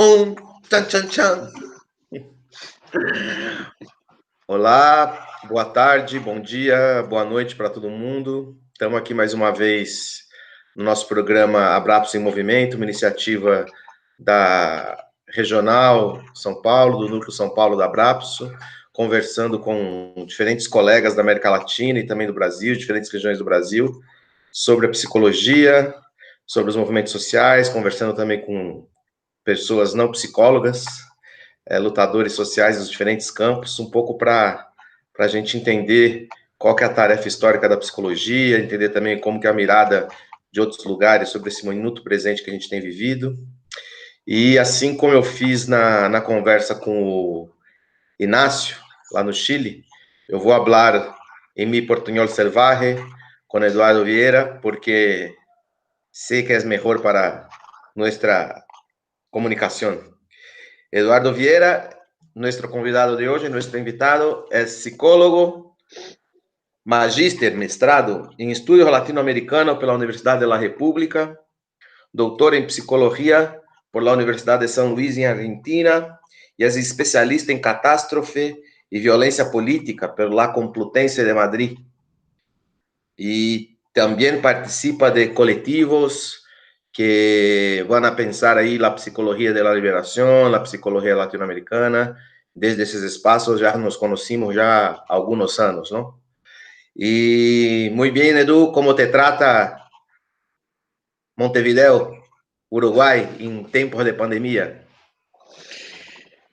On, chan, chan, chan. Olá, boa tarde, bom dia, boa noite para todo mundo. Estamos aqui mais uma vez no nosso programa Abrapso em Movimento, uma iniciativa da Regional São Paulo, do Núcleo São Paulo da Abrapso, conversando com diferentes colegas da América Latina e também do Brasil, diferentes regiões do Brasil, sobre a psicologia, sobre os movimentos sociais, conversando também com pessoas não psicólogas, lutadores sociais dos diferentes campos, um pouco para a gente entender qual que é a tarefa histórica da psicologia, entender também como que é a mirada de outros lugares sobre esse minuto presente que a gente tem vivido. E assim como eu fiz na conversa com o Inácio, lá no Chile, eu vou falar em mi portuñol selvaje com Eduardo Vieira, porque sei que é melhor para nossa comunicação. Eduardo Vieira, nuestro convidado de hoy, nuestro invitado, es psicólogo, magíster, mestrado en estudios latinoamericanos por la Universidad de la República, doctor en psicología por la Universidad de San Luis en Argentina y es especialista en catástrofe y violencia política por la Complutense de Madrid. Y también participa de colectivos que van a pensar ahí la psicología de la liberación, la psicología latinoamericana. Desde esos espacios ya nos conocimos ya algunos años, ¿no? Y muy bien, Edu, ¿cómo te trata Montevideo, Uruguay, en tiempos de pandemia?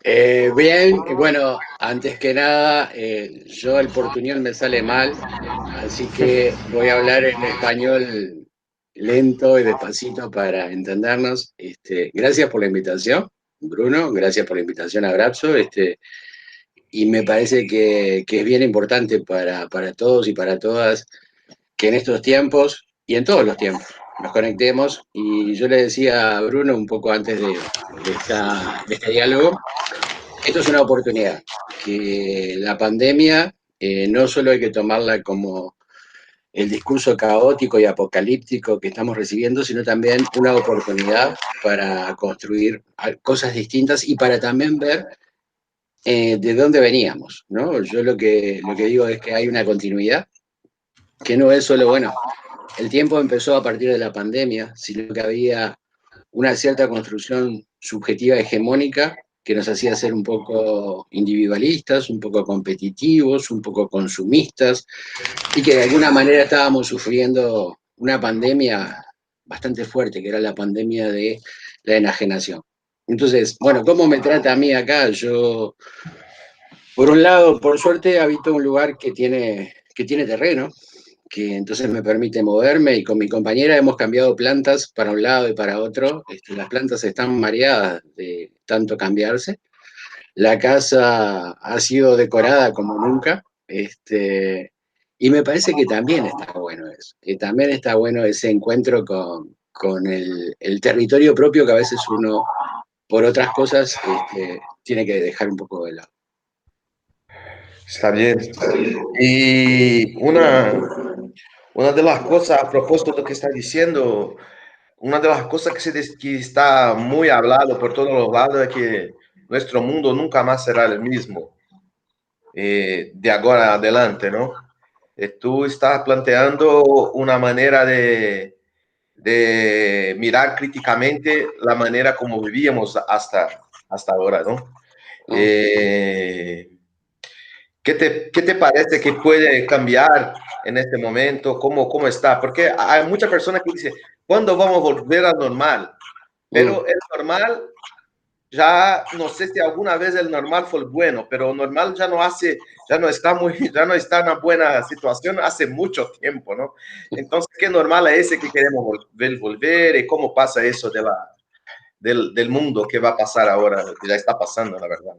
Bien, bueno, antes que nada, yo el portuñol me sale mal, así que voy a hablar en español lento y despacito para entendernos. Gracias por la invitación, Bruno, gracias por la invitación a Grapso, y me parece que es bien importante para todos y para todas que en estos tiempos y en todos los tiempos nos conectemos. Y yo le decía a Bruno un poco antes de este diálogo, esto es una oportunidad, que la pandemia no solo hay que tomarla como el discurso caótico y apocalíptico que estamos recibiendo, sino también una oportunidad para construir cosas distintas y para también ver de dónde veníamos, ¿no? Yo lo que digo es que hay una continuidad, que no es solo, bueno, el tiempo empezó a partir de la pandemia, sino que había una cierta construcción subjetiva hegemónica que nos hacía ser un poco individualistas, un poco competitivos, un poco consumistas, y que de alguna manera estábamos sufriendo una pandemia bastante fuerte, que era la pandemia de la enajenación. Entonces, bueno, ¿cómo me trata a mí acá? Yo, por un lado, por suerte, habito un lugar que tiene terreno, que entonces me permite moverme, y con mi compañera hemos cambiado plantas para un lado y para otro. Las plantas están mareadas de tanto cambiarse. La casa ha sido decorada como nunca, y me parece que también está bueno eso, que también está bueno ese encuentro con el territorio propio que a veces uno, por otras cosas, tiene que dejar un poco de lado. Está bien. Y una de las cosas, a propósito de lo que está diciendo, una de las cosas que está muy hablado por todos los lados es que nuestro mundo nunca más será el mismo de ahora adelante, ¿no? Tú estás planteando una manera de mirar críticamente la manera como vivíamos hasta ahora, ¿no? ¿No? ¿Qué te parece que puede cambiar en este momento? ¿Cómo está? Porque hay muchas personas que dicen, ¿cuándo vamos a volver al normal? Mm. Pero el normal, ya no sé si alguna vez el normal fue bueno, pero normal ya no está ya no está en una buena situación hace mucho tiempo, ¿no? Entonces, ¿qué normal es ese que queremos volver? ¿Y cómo pasa eso del mundo que va a pasar ahora? Que ya está pasando, la verdad.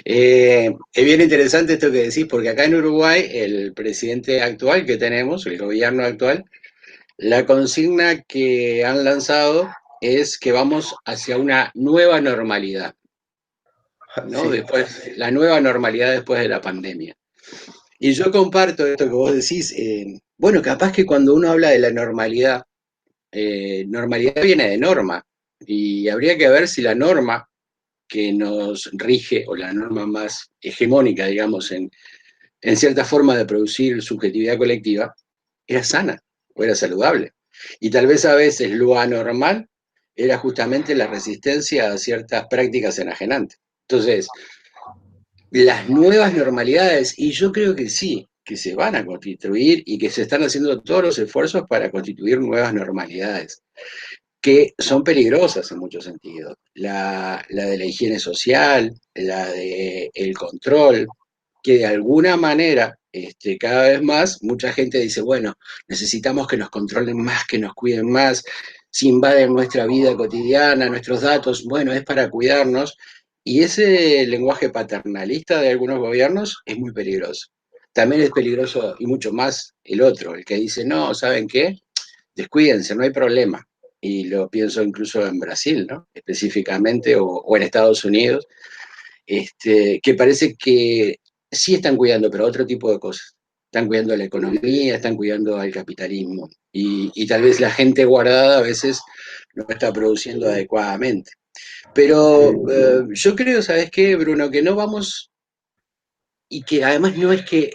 Es bien interesante esto que decís, porque acá en Uruguay el presidente actual que tenemos, el gobierno actual, la consigna que han lanzado es que vamos hacia una nueva normalidad, ¿no? Sí, Después, la nueva normalidad después de la pandemia. Y yo comparto esto que vos decís. Bueno, capaz que cuando uno habla de la normalidad, normalidad viene de norma. Y habría que ver si la norma que nos rige, o la norma más hegemónica, digamos, en cierta forma de producir subjetividad colectiva, era sana o era saludable. Y tal vez a veces lo anormal era justamente la resistencia a ciertas prácticas enajenantes. Entonces, las nuevas normalidades, y yo creo que sí, que se van a constituir y que se están haciendo todos los esfuerzos para constituir nuevas normalidades, que son peligrosas en muchos sentidos. La de la higiene social, la de el control, que de alguna manera, cada vez más, mucha gente dice, bueno, necesitamos que nos controlen más, que nos cuiden más, si invaden nuestra vida cotidiana, nuestros datos, bueno, es para cuidarnos. Y ese lenguaje paternalista de algunos gobiernos es muy peligroso. También es peligroso y mucho más el otro, el que dice, no, ¿saben qué? Descuídense, no hay problema. Y lo pienso incluso en Brasil, ¿no? Específicamente, o en Estados Unidos, que parece que sí están cuidando, pero otro tipo de cosas. Están cuidando la economía, están cuidando al capitalismo. Y tal vez la gente guardada a veces no está produciendo adecuadamente. Pero yo creo, ¿sabes qué, Bruno? Que no vamos, y que además no es que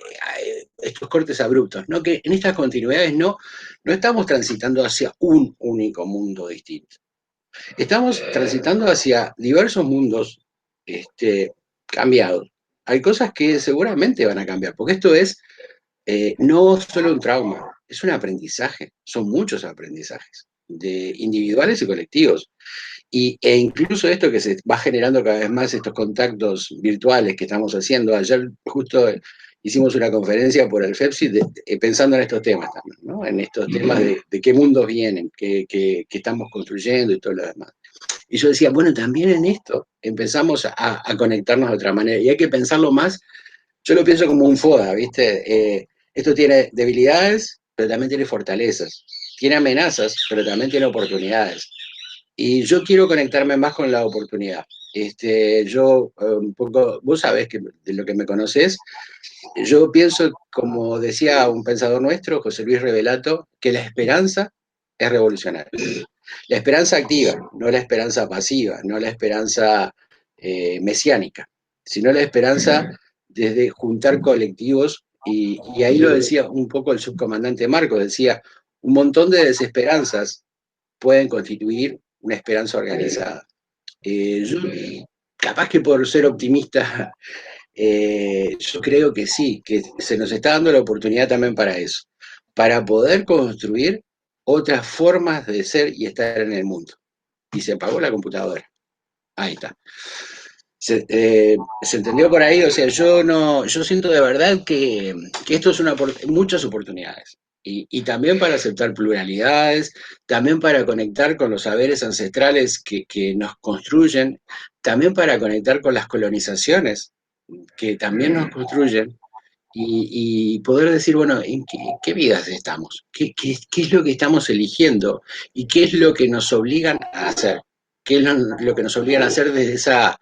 estos cortes abruptos, ¿no? Que en estas continuidades no estamos transitando hacia un único mundo distinto. Estamos transitando hacia diversos mundos cambiados. Hay cosas que seguramente van a cambiar, porque esto es no solo un trauma, es un aprendizaje, son muchos aprendizajes, de individuales y colectivos. E incluso esto que se va generando cada vez más, estos contactos virtuales que estamos haciendo. Ayer justo hicimos una conferencia por el FEPSI pensando en estos temas también, ¿no? En estos temas de qué mundos vienen, qué estamos construyendo y todo lo demás. Y yo decía, bueno, también en esto empezamos a conectarnos de otra manera. Y hay que pensarlo más, yo lo pienso como un FODA, ¿viste? Esto tiene debilidades, pero también tiene fortalezas. Tiene amenazas, pero también tiene oportunidades. Y yo quiero conectarme más con la oportunidad. Yo, un poco, vos sabés que de lo que me conocés, yo pienso, como decía un pensador nuestro, José Luis Revelato, que la esperanza es revolucionaria. La esperanza activa, no la esperanza pasiva, no la esperanza mesiánica, sino la esperanza desde juntar colectivos, y ahí lo decía un poco el subcomandante Marco, decía, un montón de desesperanzas pueden constituir una esperanza organizada. Yo, capaz que por ser optimista, yo creo que sí, que se nos está dando la oportunidad también para eso, para poder construir otras formas de ser y estar en el mundo. Y se apagó la computadora. Ahí está. ¿Se entendió por ahí? O sea, yo no, yo siento de verdad que esto es muchas oportunidades. Y también para aceptar pluralidades, también para conectar con los saberes ancestrales que nos construyen, también para conectar con las colonizaciones que también nos construyen, y poder decir, bueno, ¿en qué vidas estamos? ¿Qué es lo que estamos eligiendo? ¿Y qué es lo que nos obligan a hacer? ¿Qué es lo que nos obligan a hacer desde esa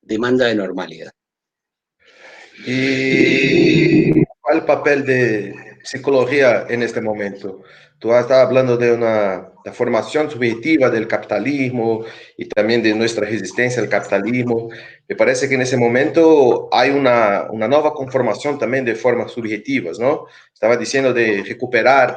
demanda de normalidad? ¿Y cuál el papel de psicología en este momento? Tú has estado hablando de una la formación subjetiva del capitalismo y también de nuestra resistencia al capitalismo. Me parece que en ese momento hay una nueva conformación también de formas subjetivas, ¿no? Estaba diciendo de recuperar,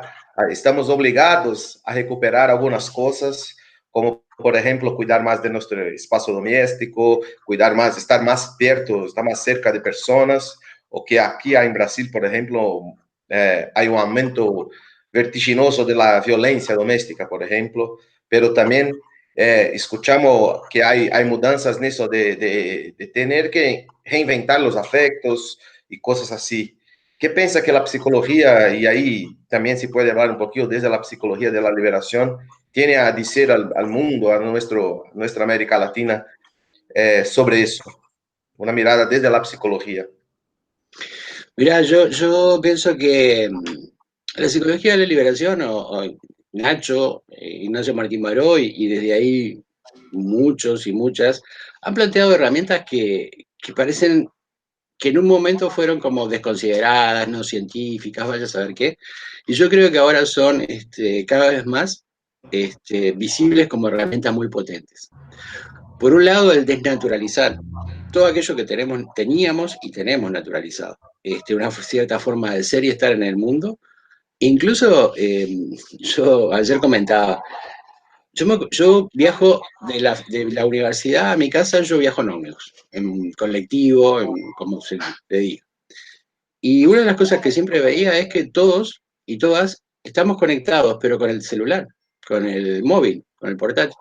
estamos obligados a recuperar algunas cosas, como por ejemplo cuidar más de nuestro espacio doméstico, cuidar más, estar más perto, estar más cerca de personas, o que aquí en Brasil, por ejemplo, hay un aumento vertiginoso de la violencia doméstica, por ejemplo, pero también escuchamos que hay mudanzas en eso de tener que reinventar los afectos y cosas así. ¿Qué piensa que la psicología, y ahí también se puede hablar un poquito desde la psicología de la liberación, tiene a decir al mundo, a nuestra América Latina, sobre eso? Una mirada desde la psicología. Mirá, yo pienso que la psicología de la liberación, o Nacho, Ignacio Martín Baró, y desde ahí muchos y muchas, han planteado herramientas que parecen que en un momento fueron como desconsideradas, no científicas, vaya a saber qué, y yo creo que ahora son cada vez más visibles como herramientas muy potentes. Por un lado, el desnaturalizar todo aquello que teníamos y tenemos naturalizado. Una cierta forma de ser y estar en el mundo. Incluso yo ayer comentaba, yo viajo de la universidad a mi casa, yo viajo en ómnibus, en colectivo, como se le diga. Y una de las cosas que siempre veía es que todos y todas estamos conectados, pero con el celular, con el móvil, con el portátil.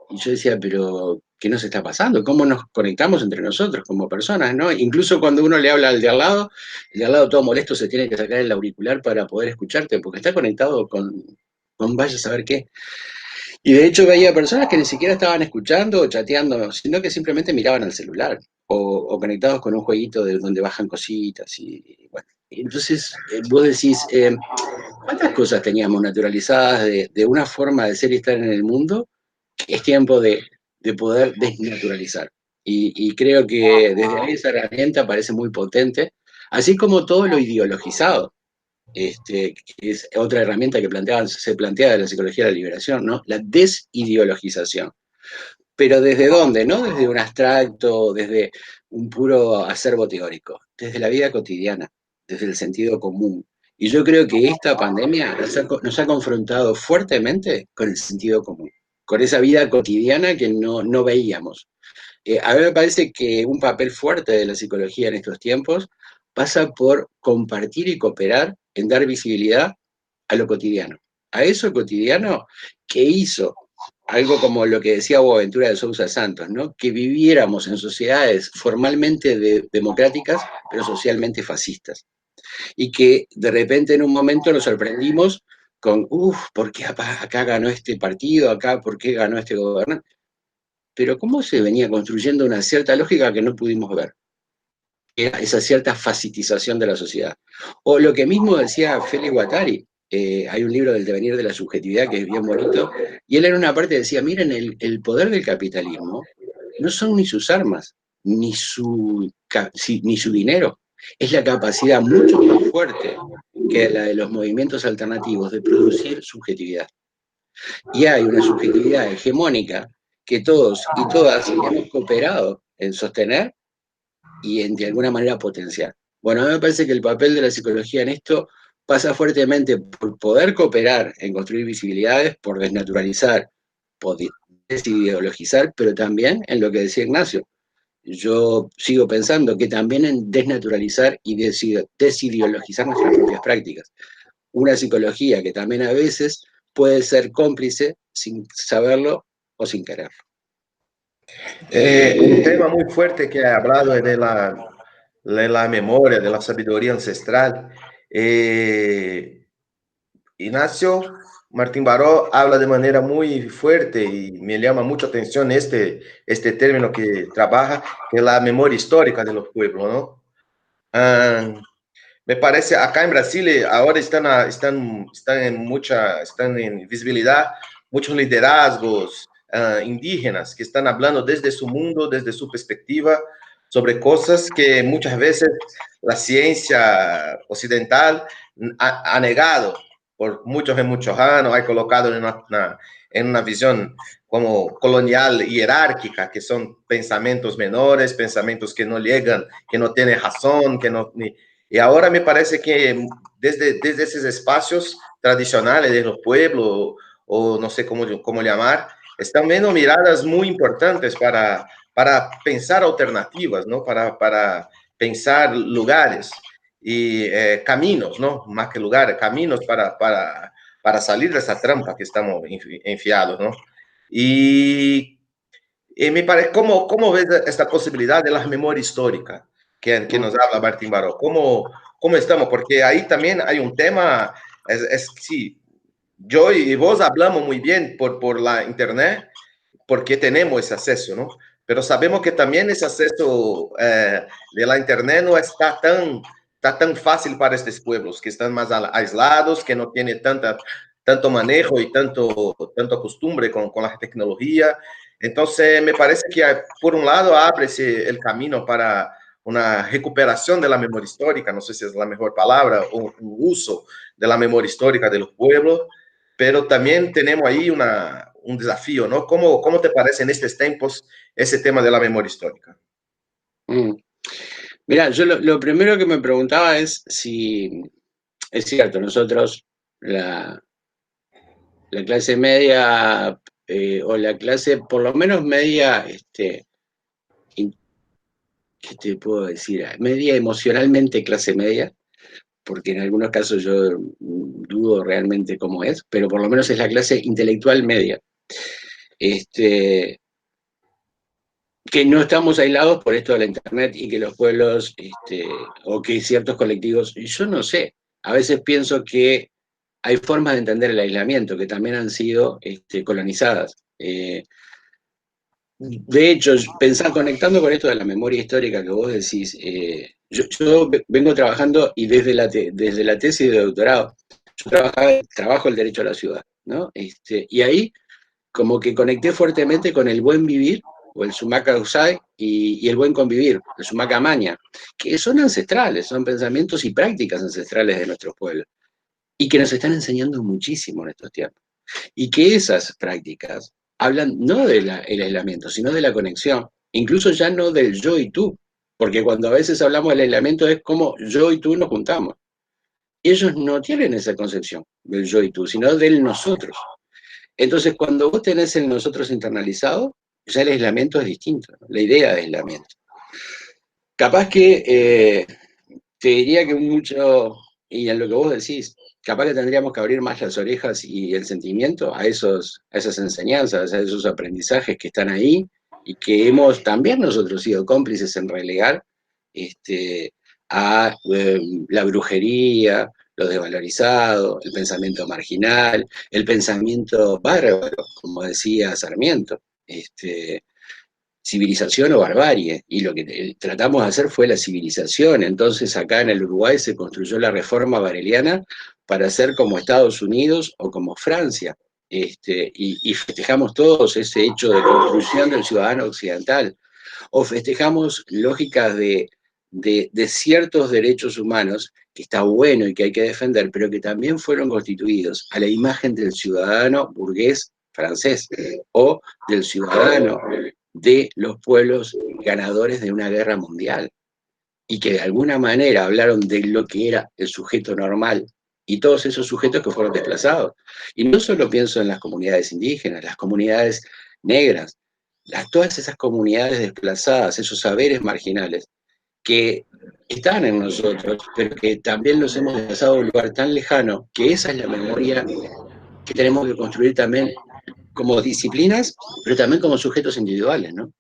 Y yo decía, pero ¿qué nos está pasando? ¿Cómo nos conectamos entre nosotros como personas, no? Incluso cuando uno le habla al de al lado, el de al lado todo molesto se tiene que sacar el auricular para poder escucharte, porque está conectado con vaya a saber qué. Y de hecho veía personas que ni siquiera estaban escuchando o chateando, sino que simplemente miraban al celular o conectados con un jueguito de donde bajan cositas y bueno. Entonces vos decís, ¿cuántas cosas teníamos naturalizadas de una forma de ser y estar en el mundo? Es tiempo de poder desnaturalizar. Y creo que desde ahí esa herramienta parece muy potente, así como todo lo ideologizado, que es otra herramienta que se plantea de la psicología de la liberación, ¿no? La desideologización. Pero ¿desde dónde? No desde un abstracto, desde un puro acervo teórico, desde la vida cotidiana, desde el sentido común. Y yo creo que esta pandemia nos ha confrontado fuertemente con el sentido común, con esa vida cotidiana que no veíamos. A mí me parece que un papel fuerte de la psicología en estos tiempos pasa por compartir y cooperar en dar visibilidad a lo cotidiano, a eso cotidiano que hizo algo como lo que decía Boaventura de Sousa Santos, ¿no? Que viviéramos en sociedades formalmente democráticas, pero socialmente fascistas. Y que de repente en un momento nos sorprendimos con, ¿por qué acá ganó este partido? Acá, ¿por qué ganó este gobernante? Pero cómo se venía construyendo una cierta lógica que no pudimos ver, que era esa cierta fascitización de la sociedad. O lo que mismo decía Félix Guattari, hay un libro del devenir de la subjetividad que es bien bonito, y él en una parte decía, miren, el poder del capitalismo no son ni sus armas, ni su dinero, es la capacidad mucho más fuerte que la de los movimientos alternativos de producir subjetividad. Y hay una subjetividad hegemónica que todos y todas hemos cooperado en sostener y en de alguna manera potenciar. Bueno, a mí me parece que el papel de la psicología en esto pasa fuertemente por poder cooperar en construir visibilidades, por desnaturalizar, por desideologizar, pero también en lo que decía Ignacio. Yo sigo pensando que también en desnaturalizar y desideologizar nuestras propias prácticas. Una psicología que también a veces puede ser cómplice sin saberlo o sin quererlo. Un tema muy fuerte que ha hablado es de la memoria, de la sabiduría ancestral. Ignacio Martín Baró habla de manera muy fuerte y me llama mucho atención este término que trabaja, que es la memoria histórica de los pueblos, ¿no? Ah, me parece, acá en Brasil ahora están en visibilidad muchos liderazgos indígenas que están hablando desde su mundo, desde su perspectiva, sobre cosas que muchas veces la ciencia occidental ha negado por muchos y muchos años, ha colocado en una visión como colonial y jerárquica, que son pensamientos menores, pensamientos que no llegan, que no tienen razón, que no... Y ahora me parece que desde esos espacios tradicionales de los pueblos, o no sé cómo llamar, están viendo miradas muy importantes para pensar alternativas, ¿no? Para pensar lugares y caminos, ¿no? Más que lugares, caminos para salir de esa trampa que estamos enfiados, ¿no? Y me parece, ¿cómo ves esta posibilidad de la memoria histórica que nos habla Martín Baró? ¿Cómo estamos? Porque ahí también hay un tema, sí, yo y vos hablamos muy bien por la internet, porque tenemos ese acceso, ¿no? Pero sabemos que también ese acceso de la internet no está tan fácil para estos pueblos, que están más aislados, que no tienen tanto manejo y tanto costumbre con la tecnología. Entonces, me parece que por un lado abre el camino para una recuperación de la memoria histórica, no sé si es la mejor palabra, o un uso de la memoria histórica de los pueblos, pero también tenemos ahí un desafío, ¿no? ¿Cómo te parece en estos tiempos ese tema de la memoria histórica? Mm. Mirá, yo lo primero que me preguntaba es si es cierto, nosotros, la clase media, o la clase por lo menos media, ¿qué te puedo decir? Media emocionalmente clase media, porque en algunos casos yo dudo realmente cómo es, pero por lo menos es la clase intelectual media. Este, que no estamos aislados por esto de la internet y que los pueblos, o que ciertos colectivos, y yo no sé, a veces pienso que hay formas de entender el aislamiento que también han sido colonizadas. De hecho, pensar, conectando con esto de la memoria histórica que vos decís, yo vengo trabajando y desde la tesis de doctorado, yo trabajo el derecho a la ciudad, ¿no? Y ahí como que conecté fuertemente con el buen vivir, o el sumaca usai, y el buen convivir, el sumaca maña, que son ancestrales, son pensamientos y prácticas ancestrales de nuestros pueblos, y que nos están enseñando muchísimo en estos tiempos. Y que esas prácticas hablan no del aislamiento, sino de la conexión, incluso ya no del yo y tú, porque cuando a veces hablamos del aislamiento es como yo y tú nos juntamos. Y ellos no tienen esa concepción del yo y tú, sino del nosotros. Entonces, cuando vos tenés el nosotros internalizado, ya el aislamiento es distinto, ¿no? La idea de aislamiento. Capaz que te diría que mucho, y en lo que vos decís, capaz que tendríamos que abrir más las orejas y el sentimiento a esas enseñanzas, a esos aprendizajes que están ahí y que hemos también nosotros sido cómplices en relegar este, a la brujería, lo desvalorizado, el pensamiento marginal, el pensamiento bárbaro, como decía Sarmiento. Civilización o barbarie, y lo que tratamos de hacer fue la civilización. Entonces acá en el Uruguay se construyó la reforma bareliana para ser como Estados Unidos o como Francia, y festejamos todos ese hecho de construcción del ciudadano occidental, o festejamos lógicas de ciertos derechos humanos que está bueno y que hay que defender, pero que también fueron constituidos a la imagen del ciudadano burgués francés o del ciudadano de los pueblos ganadores de una guerra mundial, y que de alguna manera hablaron de lo que era el sujeto normal y todos esos sujetos que fueron desplazados. Y no solo pienso en las comunidades indígenas, las comunidades negras, todas esas comunidades desplazadas, esos saberes marginales que están en nosotros, pero que también los hemos desplazado a un lugar tan lejano, que esa es la memoria que tenemos que construir también como disciplinas, pero también como sujetos individuales, ¿no?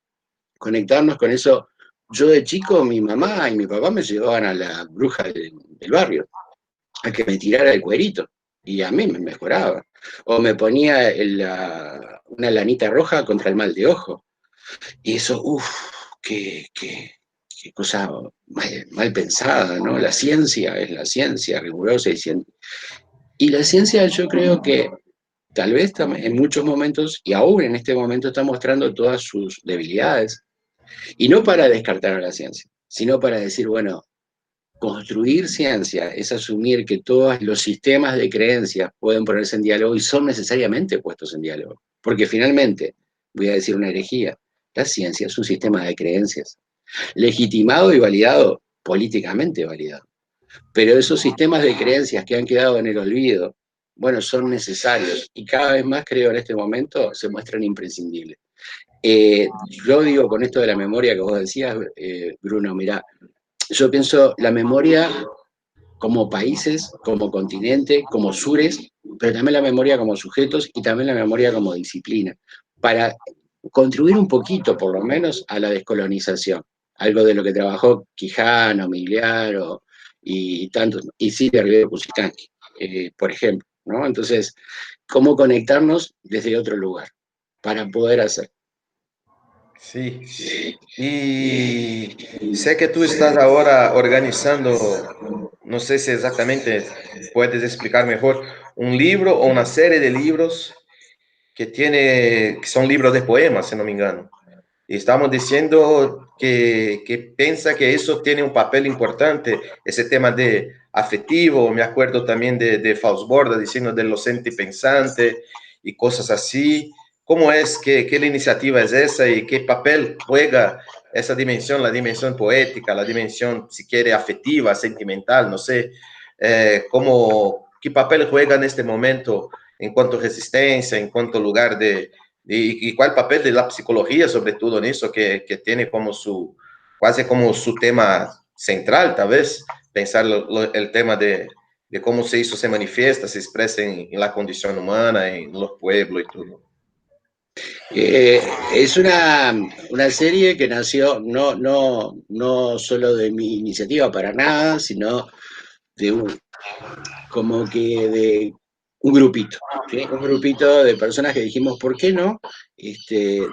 Conectarnos con eso. Yo de chico, mi mamá y mi papá me llevaban a la bruja del barrio, a que me tirara el cuerito, y a mí me mejoraba. O me ponía una lanita roja contra el mal de ojo. Y eso, uff, qué cosa mal pensada, ¿no? La ciencia es la ciencia rigurosa y científica. Y la ciencia yo creo que tal vez en muchos momentos, y aún en este momento, está mostrando todas sus debilidades. Y no para descartar a la ciencia, sino para decir, bueno, construir ciencia es asumir que todos los sistemas de creencias pueden ponerse en diálogo y son necesariamente puestos en diálogo. Porque finalmente, voy a decir una herejía, la ciencia es un sistema de creencias, legitimado y validado, políticamente validado. Pero esos sistemas de creencias que han quedado en el olvido, bueno, son necesarios y cada vez más, creo, en este momento se muestran imprescindibles. Yo digo con esto de la memoria que vos decías, Bruno, mirá, yo pienso la memoria como países, como continente, como sures, pero también la memoria como sujetos y también la memoria como disciplina, para contribuir un poquito, por lo menos, a la descolonización. Algo de lo que trabajó Quijano, Migliaro y tantos, y Silvia Rivero Cusicanqui, por ejemplo, ¿no? Entonces, ¿cómo conectarnos desde otro lugar para poder hacer? Sí, y sé que tú estás ahora organizando, no sé si exactamente puedes explicar mejor, un libro o una serie de libros que son libros de poemas, si no me engano. Y estamos diciendo que piensa que eso tiene un papel importante, ese tema de afectivo. Me acuerdo también de Fausto Borda diciendo del docente pensante y cosas así. ¿Cómo es que la iniciativa es esa y qué papel juega esa dimensión, la dimensión poética, la dimensión, si quiere, afectiva, sentimental? No sé, qué papel juega en este momento en cuanto a resistencia, en cuanto a lugar de y cuál el papel de la psicología, sobre todo en eso, que tiene como casi como su tema central, tal vez, pensar el tema de cómo se manifiesta, se expresa en la condición humana, en los pueblos y todo. Es una serie que nació no solo de mi iniciativa para nada, sino de como que de un grupito, ¿sí? Un grupito de personas que dijimos, ¿por qué no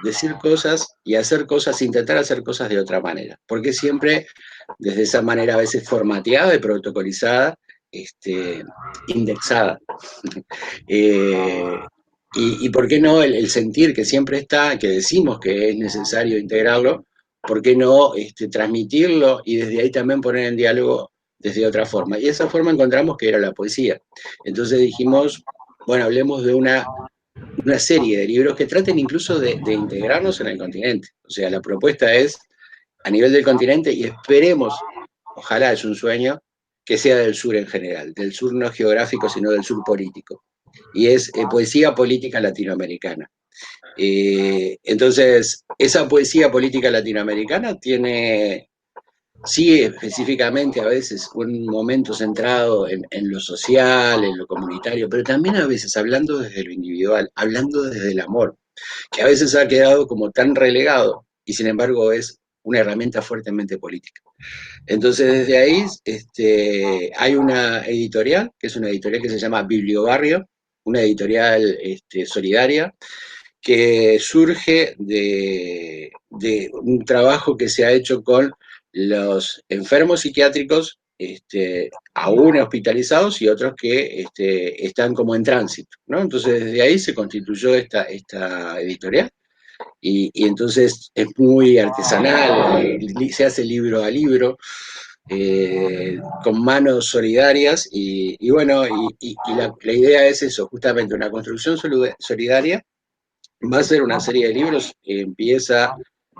decir cosas y hacer cosas, intentar hacer cosas de otra manera? Porque siempre desde esa manera a veces formateada y protocolizada, indexada. Eh, y por qué no el sentir que siempre está, que decimos que es necesario integrarlo, por qué no transmitirlo y desde ahí también poner en diálogo desde otra forma. Y esa forma encontramos que era la poesía. Entonces dijimos, bueno, hablemos de una serie de libros que traten incluso de integrarnos en el continente. O sea, la propuesta es a nivel del continente y esperemos, ojalá es un sueño, que sea del sur en general, del sur no geográfico, sino del sur político. Y es poesía política latinoamericana. Entonces, esa poesía política latinoamericana tiene, sí, específicamente a veces un momento centrado en lo social, en lo comunitario, pero también a veces hablando desde lo individual, hablando desde el amor, que a veces ha quedado como tan relegado y sin embargo es una herramienta fuertemente política. Entonces desde ahí hay una editorial, que es una editorial que se llama Bibliobarrio, una editorial solidaria, que surge de un trabajo que se ha hecho con los enfermos psiquiátricos aún hospitalizados y otros que están como en tránsito, ¿no? Entonces desde ahí se constituyó esta editorial y entonces es muy artesanal, se hace libro a libro, con manos solidarias y bueno, la idea es eso, justamente una construcción solidaria. Va a ser una serie de libros,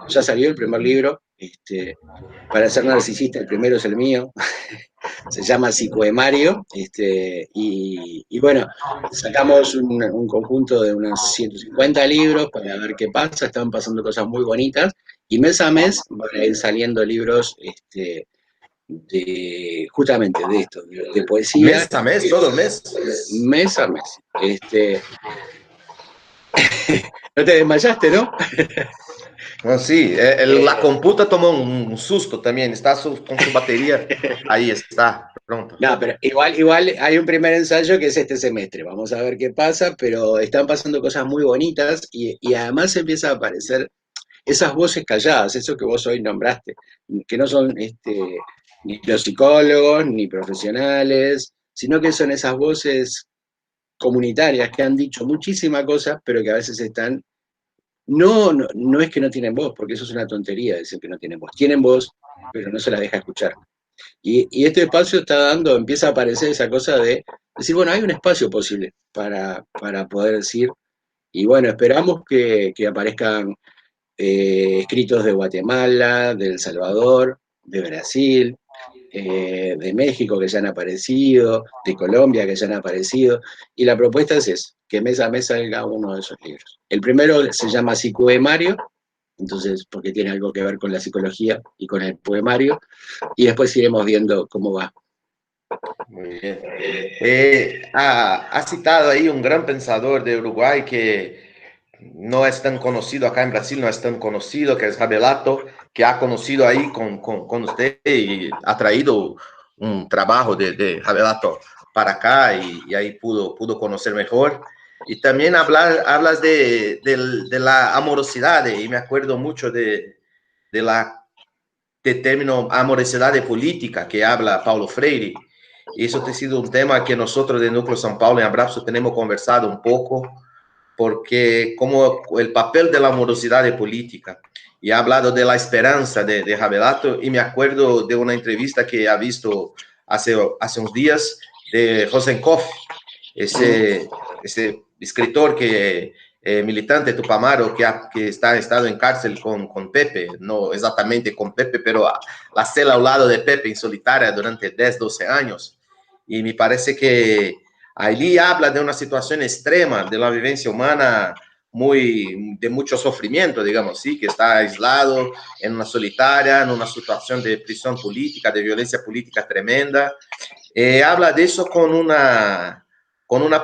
ya salió el primer libro, para ser narcisista, el primero es el mío, se llama Psicoemario, y bueno, sacamos un conjunto de unos 150 libros para ver qué pasa, están pasando cosas muy bonitas, y mes a mes van a ir saliendo libros justamente de esto, de poesía, Mes a mes, todo el mes. mes a mes. No te desmayaste, ¿no? Oh, sí, la Eh, computa tomó un susto también, está con su batería, ahí está, pronto. No, pero igual hay un primer ensayo que es este semestre. Vamos a ver qué pasa, pero están pasando cosas muy bonitas y además empieza a aparecer esas voces calladas, eso que vos hoy nombraste, que no son ni los psicólogos ni profesionales, sino que son esas voces comunitarias que han dicho muchísimas cosas, pero que a veces están. No es que no tienen voz, porque eso es una tontería decir que no tienen voz. Tienen voz, pero no se la deja escuchar. Y este espacio está empieza a aparecer esa cosa de decir, bueno, hay un espacio posible para poder decir, y bueno, esperamos que aparezcan escritos de Guatemala, de El Salvador, de Brasil, de México que ya han aparecido, de Colombia que ya han aparecido, y la propuesta es eso, que mes a mes salga uno de esos libros. El primero se llama Psicoemario, entonces, porque tiene algo que ver con la psicología y con el poemario, y después iremos viendo cómo va. Muy bien. Ha citado ahí un gran pensador de Uruguay que no es tan conocido acá en Brasil, no es tan conocido, que es Rabelato, que ha conocido ahí con usted y ha traído un trabajo de Rabelato para acá y ahí pudo conocer mejor. Y también hablas de la amorosidad y me acuerdo mucho de término amorosidad política que habla Paulo Freire. Y eso ha sido un tema que nosotros de Núcleo São Paulo en Abrazo tenemos conversado un poco, porque como el papel de la amorosidad política. y ha hablado de la esperanza de Rabelato, y me acuerdo de una entrevista que ha visto hace unos días de Rosenkopf, ese escritor que militante tupamaro que está estado en cárcel con Pepe, no exactamente con Pepe, pero la cela al lado de Pepe en solitaria durante 10, 12 años. Y me parece que allí habla de una situación extrema de la vivencia humana de mucho sufrimiento, digamos, sí, que está aislado en una solitaria, en una situación de prisión política, de violencia política tremenda. Habla de eso con una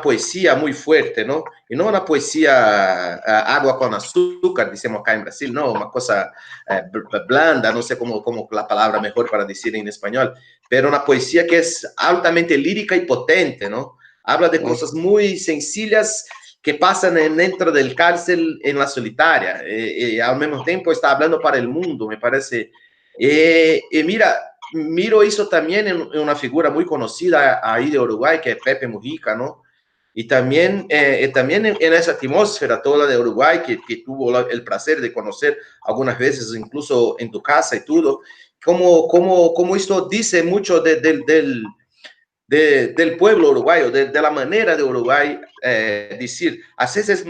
poesía muy fuerte, ¿no? Y no una poesía agua con azúcar, decimos acá en Brasil, no, una cosa blanda, no sé cómo la palabra mejor para decir en español, pero una poesía que es altamente lírica y potente, ¿no? Habla de cosas muy sencillas que pasan dentro del cárcel en la solitaria, al mismo tiempo está hablando para el mundo, me parece. Mira, miro eso también en una figura muy conocida ahí de Uruguay, que es Pepe Mujica, ¿no? Y también, también en esa atmósfera toda de Uruguay, que tuvo el placer de conocer algunas veces, incluso en tu casa y todo, como esto dice mucho del pueblo uruguayo, de la manera de Uruguay decir, a veces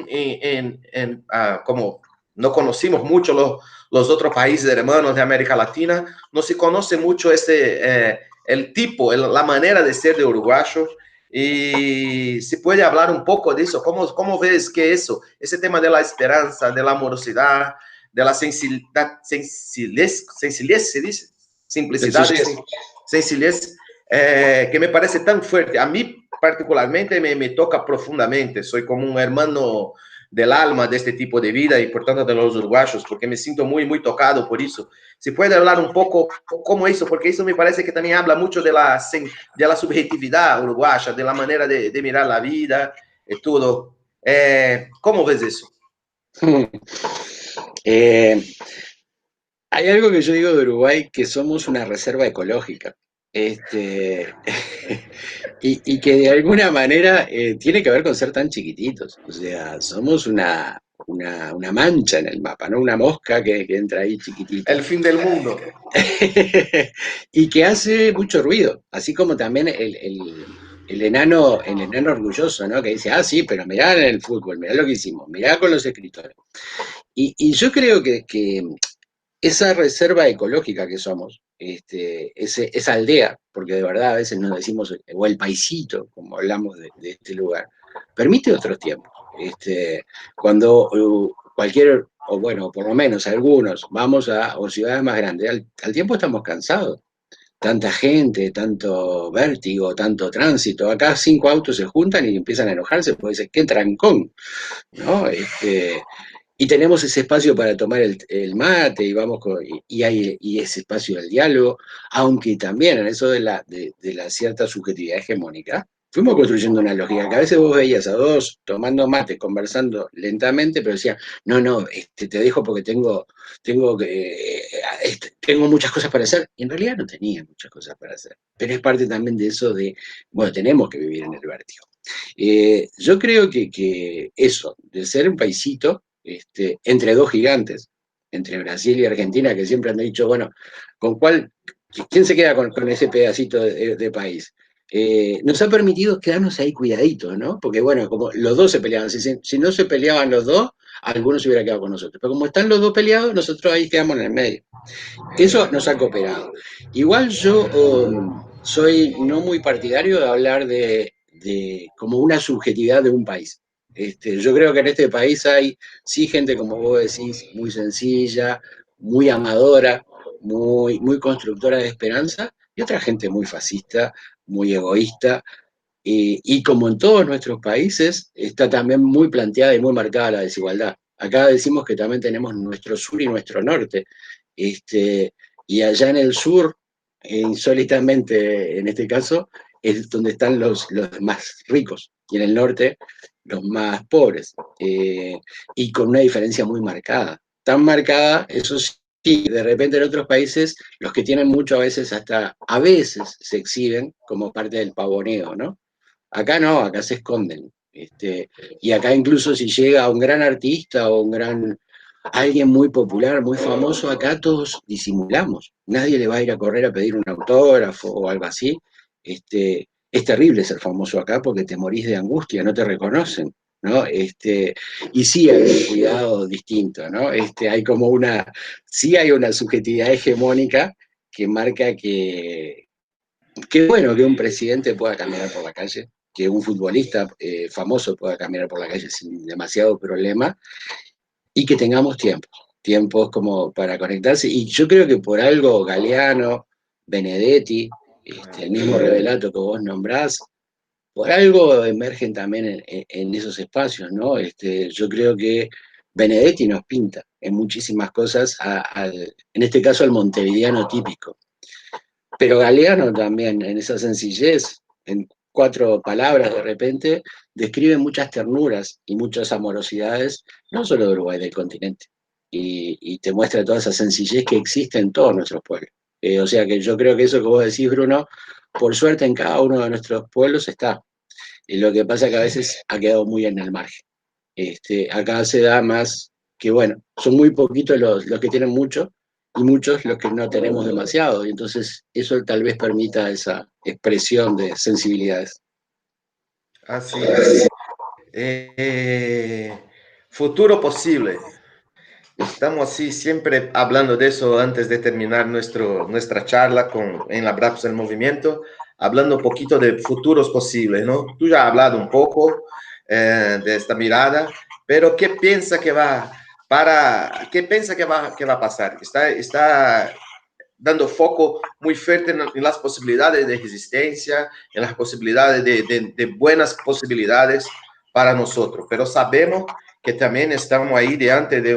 como no conocimos mucho los otros países hermanos de América Latina, no se conoce mucho el tipo, la manera de ser de uruguayo, y se puede hablar un poco de eso. ¿Cómo ves que ese tema de la esperanza, de la amorosidad, de la sencillez, se dice, simplicidad, sencillez, que me parece tan fuerte? A mí particularmente me toca profundamente, soy como un hermano del alma de este tipo de vida y por tanto de los uruguayos, porque me siento muy, muy tocado por eso. ¿Se puede hablar un poco cómo eso? Porque eso me parece que también habla mucho de la subjetividad uruguaya, de la manera de mirar la vida y todo. ¿Cómo ves eso? Hay algo que yo digo de Uruguay, que somos una reserva ecológica. Este, y que de alguna manera tiene que ver con ser tan chiquititos. O sea, somos una mancha en el mapa, ¿no? Una mosca que entra ahí chiquitita. El fin del mundo. Y que hace mucho ruido, así como también el enano orgulloso, ¿no? Que dice, ah, sí, pero mirá en el fútbol, mirá lo que hicimos, mirá con los escritores. Y yo creo que esa reserva ecológica que somos, esa aldea, porque de verdad a veces nos decimos, o el paisito, como hablamos de este lugar, permite otros tiempos. Cuando cualquier, o bueno, por lo menos algunos, vamos a o ciudades más grandes, al tiempo estamos cansados. Tanta gente, tanto vértigo, tanto tránsito. Acá 5 autos se juntan y empiezan a enojarse porque dicen, qué trancón, ¿no? Y tenemos ese espacio para tomar el mate y vamos y ese espacio del diálogo, aunque también en eso de la cierta subjetividad hegemónica, fuimos construyendo una lógica que a veces vos veías a dos tomando mate, conversando lentamente, pero decían, no, no, te dejo porque tengo muchas cosas para hacer. Y en realidad no tenía muchas cosas para hacer. Pero es parte también de eso bueno, tenemos que vivir en el vértigo. Yo creo que eso, de ser un paisito, entre dos gigantes, entre Brasil y Argentina, que siempre han dicho, bueno, ¿quién se queda con ese pedacito de país? Nos ha permitido quedarnos ahí cuidaditos, ¿no? Porque bueno, como los dos se peleaban, si no se peleaban los dos, algunos se hubiera quedado con nosotros. Pero como están los dos peleados, nosotros ahí quedamos en el medio. Eso nos ha cooperado. Igual yo soy no muy partidario de hablar de como una subjetividad de un país. Yo creo que en este país hay, sí, gente, como vos decís, muy sencilla, muy amadora, muy constructora de esperanza, y otra gente muy fascista, muy egoísta, y como en todos nuestros países, está también muy planteada y muy marcada la desigualdad. Acá decimos que también tenemos nuestro sur y nuestro norte. Y allá en el sur, insólitamente en este caso, es donde están los más ricos, y en el norte los más pobres. Y con una diferencia muy marcada. Tan marcada, eso sí, de repente en otros países, los que tienen mucho a veces se exhiben como parte del pavoneo, ¿no? Acá no, acá se esconden. Y acá incluso si llega un gran artista o un gran alguien muy popular, muy famoso, acá todos disimulamos. Nadie le va a ir a correr a pedir un autógrafo o algo así. Es terrible ser famoso acá porque te morís de angustia, no te reconocen, ¿no? Y sí hay un cuidado distinto, ¿no? Sí hay una subjetividad hegemónica que marca que bueno que un presidente pueda caminar por la calle, que un futbolista famoso pueda caminar por la calle sin demasiado problema, y que tengamos tiempos como para conectarse. Y yo creo que por algo Galeano, Benedetti, el mismo Revelato que vos nombrás, por algo emergen también en esos espacios, ¿no? Yo creo que Benedetti nos pinta en muchísimas cosas, en este caso al montevideano típico. Pero Galeano también, en esa sencillez, en 4 palabras de repente, describe muchas ternuras y muchas amorosidades, no solo de Uruguay, del continente. Y te muestra toda esa sencillez que existe en todos nuestros pueblos. O sea que yo creo que eso que vos decís, Bruno, por suerte en cada uno de nuestros pueblos está. Y lo que pasa es que a veces ha quedado muy en el margen. Acá se da más que, bueno, son muy poquitos los que tienen mucho y muchos los que no tenemos demasiado. Y entonces eso tal vez permita esa expresión de sensibilidades. Así es. Eh, Futuro posible. Estamos así siempre hablando de eso antes de terminar nuestra charla en la BRAPS del Movimiento, hablando un poquito de futuros posibles, ¿no? Tú ya has hablado un poco de esta mirada, pero ¿qué piensa que va a pasar? Está dando foco muy fuerte en las posibilidades de resistencia, en las posibilidades de buenas posibilidades para nosotros, pero sabemos que también estamos ahí diante de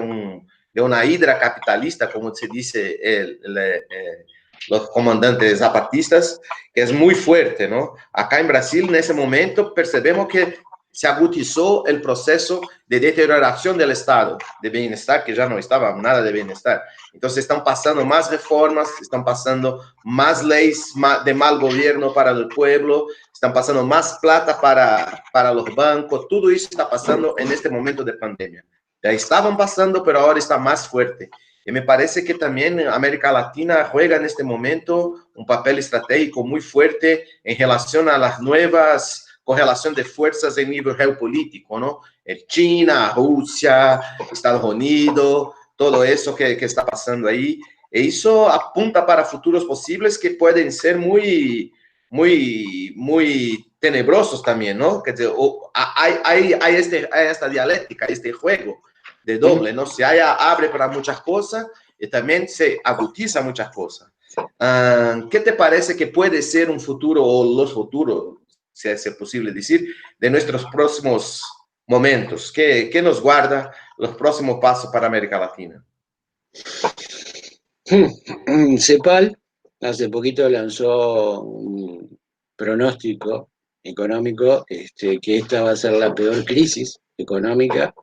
una hidra capitalista, como se dice los comandantes zapatistas, que es muy fuerte, ¿no? Acá en Brasil, en ese momento, percebemos que se agudizó el proceso de deterioración del estado de bienestar, que ya no estaba nada de bienestar. Entonces están pasando más reformas, están pasando más leyes de mal gobierno para el pueblo, están pasando más plata para los bancos, todo eso está pasando en este momento de pandemia. Ya estaban pasando, pero ahora está más fuerte. Y me parece que también América Latina juega en este momento un papel estratégico muy fuerte en relación a las nuevas correlación de fuerzas en nivel geopolítico, ¿no? China, Rusia, Estados Unidos, todo eso que está pasando ahí. E eso apunta para futuros posibles que pueden ser muy tenebrosos también, ¿no? Que hay esta dialéctica, este juego de doble, ¿no? Se abre para muchas cosas y también se agudiza muchas cosas. ¿Qué te parece que puede ser un futuro o los futuros, si es posible decir, de nuestros próximos momentos? ¿Qué nos guarda los próximos pasos para América Latina? CEPAL hace poquito lanzó un pronóstico económico que esta va a ser la peor crisis económica,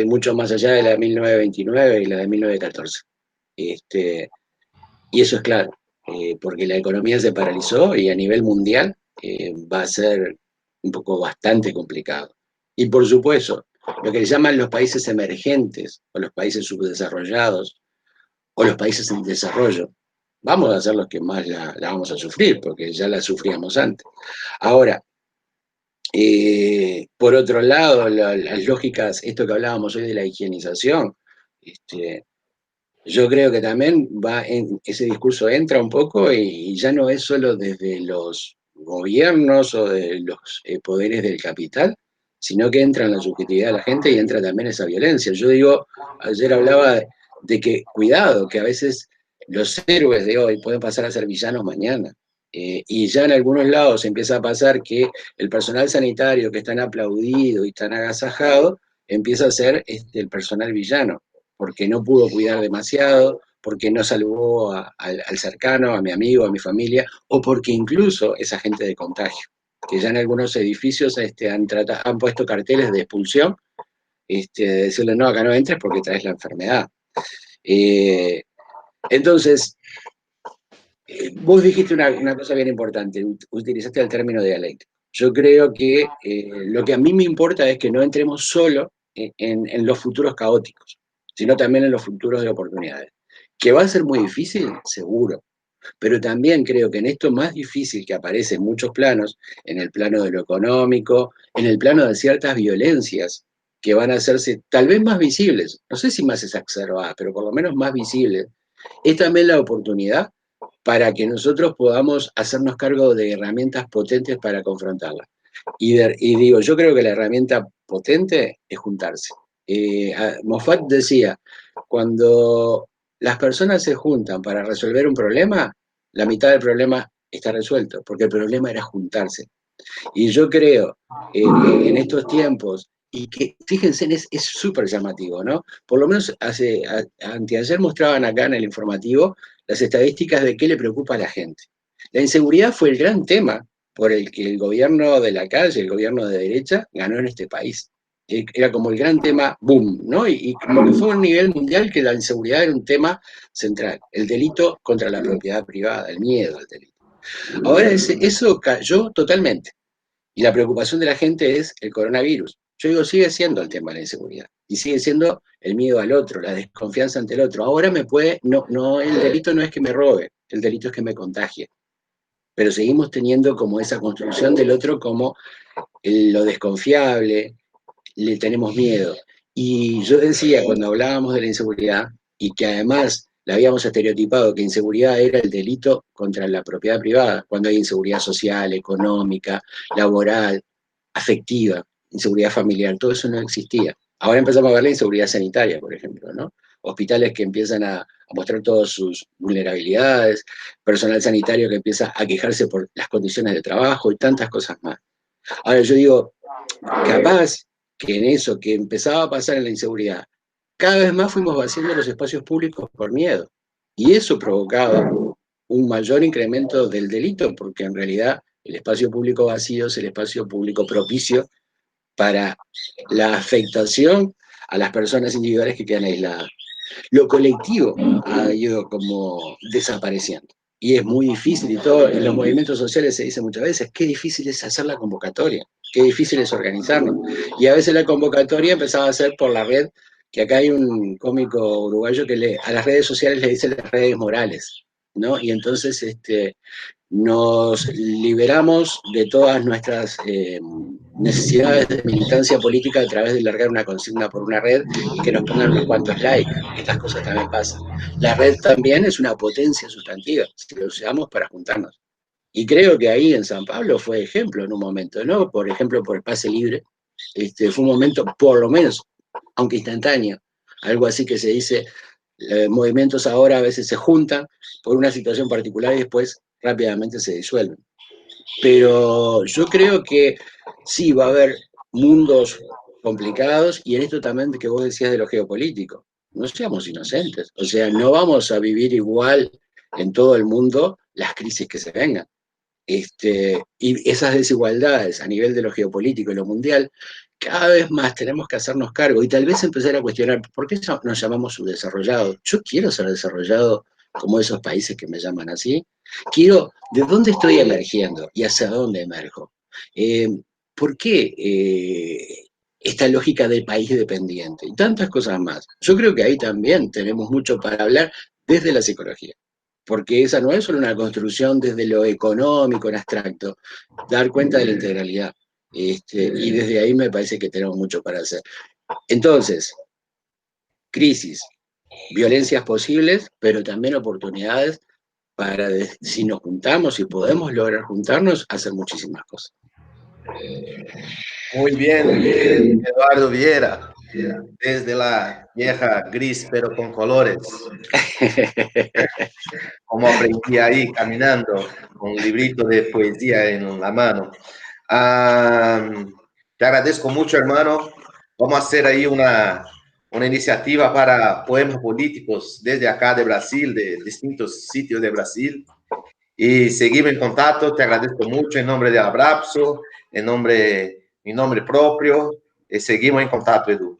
mucho más allá de la de 1929 y la de 1914. Y eso es claro, porque la economía se paralizó y a nivel mundial va a ser un poco bastante complicado. Y por supuesto, lo que le llaman los países emergentes o los países subdesarrollados o los países en desarrollo, vamos a ser los que más la vamos a sufrir, porque ya la sufríamos antes. Ahora, por otro lado, las lógicas, esto que hablábamos hoy de la higienización, yo creo que también ese discurso entra un poco y ya no es solo desde los gobiernos o de los poderes del capital, sino que entra en la subjetividad de la gente y entra también esa violencia. Yo digo, ayer hablaba de que, cuidado, que a veces los héroes de hoy pueden pasar a ser villanos mañana. Y ya en algunos lados empieza a pasar que el personal sanitario que es tan aplaudido y tan agasajado empieza a ser el personal villano porque no pudo cuidar demasiado, porque no salvó al cercano, a mi amigo, a mi familia, o porque incluso es agente de contagio, que ya en algunos edificios han puesto carteles de expulsión, de decirle, no, acá no entres porque traes la enfermedad. Entonces, vos dijiste una cosa bien importante, utilizaste el término dialéctico. Yo creo que lo que a mí me importa es que no entremos solo en los futuros caóticos, sino también en los futuros de oportunidades. ¿Que va a ser muy difícil? Seguro. Pero también creo que en esto más difícil que aparece en muchos planos, en el plano de lo económico, en el plano de ciertas violencias que van a hacerse tal vez más visibles, no sé si más exacerbadas, pero por lo menos más visibles, es también la oportunidad para que nosotros podamos hacernos cargo de herramientas potentes para confrontarla. Y digo, yo creo que la herramienta potente es juntarse. Moffat decía, cuando las personas se juntan para resolver un problema, la mitad del problema está resuelto, porque el problema era juntarse. Y yo creo que en estos tiempos, y que fíjense, es súper llamativo, ¿no? Por lo menos anteayer mostraban acá en el informativo las estadísticas de qué le preocupa a la gente. La inseguridad fue el gran tema por el que el gobierno de la calle, el gobierno de derecha, ganó en este país. Era como el gran tema, boom, ¿no? Y como que fue a un nivel mundial que la inseguridad era un tema central. El delito contra la propiedad privada, el miedo al delito. Ahora eso cayó totalmente. Y la preocupación de la gente es el coronavirus. Yo digo, sigue siendo el tema de la inseguridad. Y sigue siendo el miedo al otro, la desconfianza ante el otro. Ahora el delito no es que me robe, el delito es que me contagie. Pero seguimos teniendo como esa construcción del otro como lo desconfiable, le tenemos miedo. Y yo decía, cuando hablábamos de la inseguridad, y que además la habíamos estereotipado, que inseguridad era el delito contra la propiedad privada, cuando hay inseguridad social, económica, laboral, afectiva, inseguridad familiar, todo eso no existía. Ahora empezamos a ver la inseguridad sanitaria, por ejemplo, ¿no? Hospitales que empiezan a mostrar todas sus vulnerabilidades, personal sanitario que empieza a quejarse por las condiciones de trabajo y tantas cosas más. Ahora yo digo, capaz que en eso que empezaba a pasar en la inseguridad, cada vez más fuimos vaciando los espacios públicos por miedo. Y eso provocaba un mayor incremento del delito, porque en realidad el espacio público vacío es el espacio público propicio para la afectación a las personas individuales que quedan aisladas. Lo colectivo ha ido como desapareciendo. Y es muy difícil, y todo en los movimientos sociales se dice muchas veces, qué difícil es hacer la convocatoria, qué difícil es organizarnos. Y a veces la convocatoria empezaba a ser por la red, que acá hay un cómico uruguayo que a las redes sociales le dice las redes morales, ¿no? Y entonces nos liberamos de todas nuestras necesidades de militancia política a través de largar una consigna por una red y que nos pongan unos cuantos likes. Estas cosas también pasan. La red también es una potencia sustantiva, si lo usamos para juntarnos. Y creo que ahí en San Pablo fue ejemplo en un momento, ¿no? Por ejemplo, por el pase libre. Fue un momento, por lo menos, aunque instantáneo, algo así que se dice, movimientos ahora a veces se juntan por una situación particular y después rápidamente se disuelven. Pero yo creo que sí va a haber mundos complicados y en esto también que vos decías de lo geopolítico. No seamos inocentes. O sea, no vamos a vivir igual en todo el mundo las crisis que se vengan. Y esas desigualdades a nivel de lo geopolítico y lo mundial, cada vez más tenemos que hacernos cargo y tal vez empezar a cuestionar por qué nos llamamos subdesarrollados. Yo quiero ser desarrollado como esos países que me llaman así. Quiero, ¿de dónde estoy emergiendo y hacia dónde emerjo? Eh, ¿Por qué esta lógica del país dependiente? Y tantas cosas más. Yo creo que ahí también tenemos mucho para hablar desde la psicología, porque esa no es solo una construcción desde lo económico, en abstracto, dar cuenta de la integralidad. Y desde ahí me parece que tenemos mucho para hacer. Entonces, crisis, violencias posibles, pero también oportunidades para, si nos juntamos y podemos lograr juntarnos, hacer muchísimas cosas. Muy bien, Eduardo Viera, desde la vieja gris, pero con colores, como aprendí ahí caminando, con un librito de poesía en la mano. Te agradezco mucho, hermano. Vamos a hacer ahí una iniciativa para poemas políticos desde acá de Brasil, de distintos sitios de Brasil. Y seguimos en contacto. Te agradezco mucho en nombre de Abrapso, mi nombre propio. Seguimos en contacto, Edu.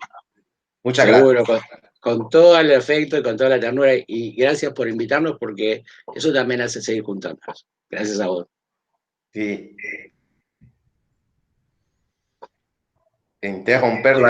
Muchas Seguro, gracias. con todo el afecto y con toda la ternura. Y gracias por invitarnos porque eso también hace seguir juntándonos. Gracias a vos. Sí. Interromper la